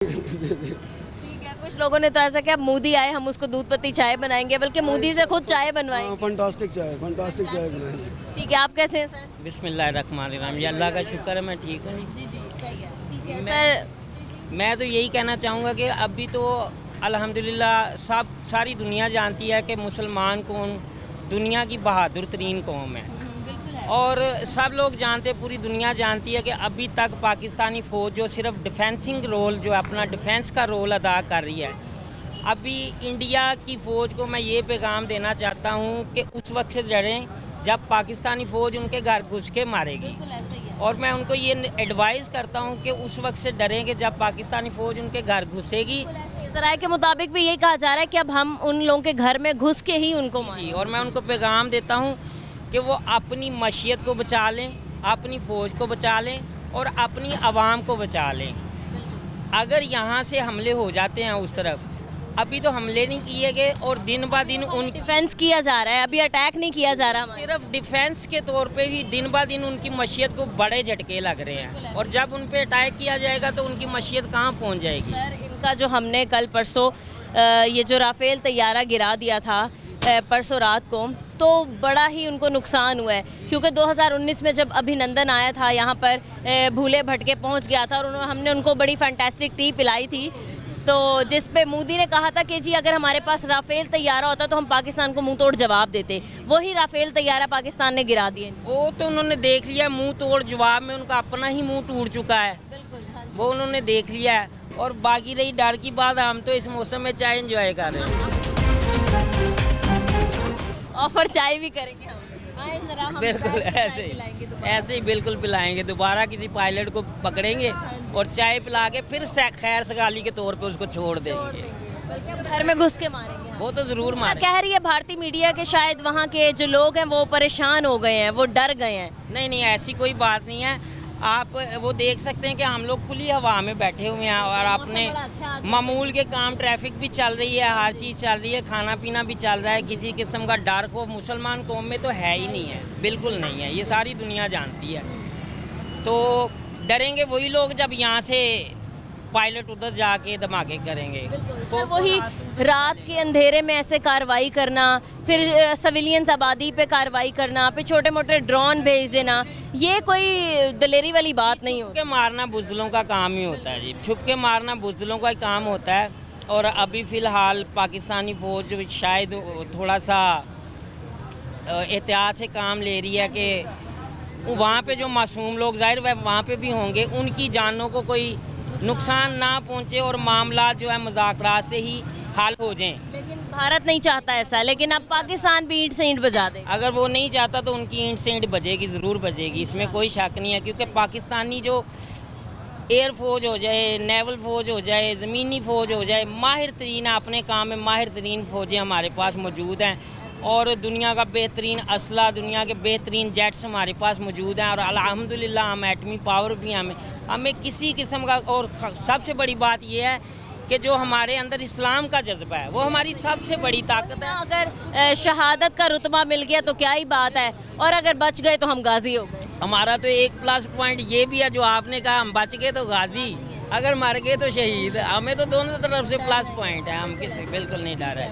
ठीक है, कुछ लोगों ने तो ऐसा किया, मोदी आए हम उसको दूध पत्ती चाय बनाएंगे, बल्कि मोदी से खुद चाय बनवाएंगे। फंटास्टिक चाय बनाएंगे। ठीक है, आप कैसे हैं सर? बिस्मिल्लाहिर्रहमानिर्रहीम, ये अल्लाह का शुक्र है, मैं ठीक हूँ। जी जी सही है, ठीक है मैं- मैं तो यही कहना चाहूँगा कि अभी तो अल्हम्दुलिल्लाह सारी दुनिया जानती है कि मुसलमान कौन दुनिया की बहादुर तरीन कौम है, बिल्कुल है। और सब लोग जानते, पूरी दुनिया जानती है कि अभी तक पाकिस्तानी फ़ौज जो सिर्फ डिफेंसिंग रोल, जो अपना डिफेंस का रोल अदा कर रही है, अभी इंडिया की फ़ौज को मैं ये पैगाम देना चाहता हूँ कि उस वक्त से डरें जब पाकिस्तानी फ़ौज उनके घर घुस के मारेगी, बिल्कुल ऐसा ही है। और मैं उनको ये एडवाइस करता हूँ कि उस वक्त से डरें कि जब पाकिस्तानी फ़ौज उनके घर घुसेगी। राय के मुताबिक भी यही कहा जा रहा है कि अब हम उन लोगों के घर में घुस के ही उनको जी, मारें। और मैं उनको पैगाम देता हूँ कि वो अपनी मशीयत को बचा लें, अपनी फ़ौज को बचा लें और अपनी आवाम को बचा लें। अगर यहाँ से हमले हो जाते हैं उस तरफ, अभी तो हमले नहीं किए गए और दिन ब दिन उन डिफेंस किया जा रहा है, अभी अटैक नहीं किया जा रहा हमारे। सिर्फ डिफेंस के तौर पे ही दिन ब दिन उनकी मशीयत को बड़े झटके लग रहे हैं, और जब उन पे अटैक किया जाएगा तो उनकी मशीयत कहाँ पहुँच जाएगी। सर, इनका जो हमने कल परसों ये जो राफेल तैयारा गिरा दिया था परसों रात को, तो बड़ा ही उनको नुकसान हुआ है, क्योंकि 2019 में जब अभिनंदन आया था यहाँ पर, भूले भटके पहुँच गया था, और हमने उनको बड़ी फैंटास्टिक टी पिलाई थी, तो जिस पे मोदी ने कहा था कि जी अगर हमारे पास राफेल तैयारा होता तो हम पाकिस्तान को मुंह तोड़ जवाब देते। वही राफेल तैयारा पाकिस्तान ने गिरा दिए। वो तो उन्होंने देख लिया, मुंह तोड़ जवाब में उनका अपना ही मुंह टूट चुका है, वो उन्होंने देख लिया है। और बाकी रही डर की बात, हम तो इस मौसम में चाय एंजॉय कर रहे हैं। ऑफर चाय भी करेंगे हम। आए जरा, हम बिल्कुल बैठ के चाय ऐसे पिलाएंगे ही, दोबारा। ऐसे ही बिल्कुल पिलाएंगे दोबारा, किसी पायलट को पकड़ेंगे और चाय पिला के फिर खैर सगाली के तौर पे उसको छोड़ देंगे। बल्कि हम घर में घुस के मारेंगे हम। वो तो ज़रूर मैं मारेंगे। कह रही है भारतीय मीडिया के शायद वहाँ के जो लोग हैं वो परेशान हो गए हैं, वो डर गए हैं। नहीं नहीं, ऐसी कोई बात नहीं है। आप वो देख सकते हैं कि हम लोग खुली हवा में बैठे हुए हैं, और अपने बड़ा अच्छा आता है। मामूल के काम, ट्रैफिक भी चल रही है, हर चीज़ चल रही है, खाना पीना भी चल रहा है। किसी किस्म का डर को मुसलमान कौम में तो है ही नहीं है, बिल्कुल नहीं है, ये सारी दुनिया जानती है। तो डरेंगे वही लोग जब यहाँ से पायलट उधर जाके धमाके करेंगे। तो वही रात के अंधेरे में ऐसे कार्रवाई करना, फिर सिविलियंस आबादी पे कार्रवाई करना, फिर छोटे मोटे ड्रोन भेज देना, ये कोई दलेरी वाली बात नहीं छुप होती। के मारना बुज़दिलों का काम ही होता है जी, छुप के मारना बुज़दिलों का ही काम होता है। और अभी फ़िलहाल पाकिस्तानी फ़ौज शायद थोड़ा सा एहतियात से काम ले रही है कि वहाँ पे जो मासूम लोग ज़ाहिर वह वहाँ पे भी होंगे, उनकी जानों को कोई नुकसान ना पहुँचे और मामला जो है मुज़ाकरात से ही हल हो जाएं। लेकिन भारत नहीं चाहता ऐसा, लेकिन अब पाकिस्तान भी ईंट से ईंट बजा दे। अगर वो नहीं चाहता तो उनकी ईंट से ईंट बजेगी, ज़रूर बजेगी, इसमें कोई शक नहीं है। क्योंकि पाकिस्तानी जो एयर फ़ौज हो जाए, नेवल फ़ौज हो जाए, ज़मीनी फ़ौज हो जाए, माहिर तरीन अपने काम में माहिर तरीन फ़ौजें हमारे पास मौजूद हैं, और दुनिया का बेहतरीन असला, दुनिया के बेहतरीन जेट्स हमारे पास मौजूद हैं, और अल्हम्दुलिल्लाह हम एटमी पावर भी हमें किसी किस्म का। और सबसे बड़ी बात यह है कि जो हमारे अंदर इस्लाम का जज्बा है वो हमारी सबसे बड़ी ताकत है। अगर शहादत का रुतबा मिल गया तो क्या ही बात है, और अगर बच गए तो हम गाजी हो गए। हमारा तो एक प्लस पॉइंट ये भी है जो आपने कहा, हम बच गए तो गाजी, अगर मर गए तो शहीद। हमें तो दोनों तरफ से प्लस पॉइंट है, हम बिल्कुल नहीं डर है।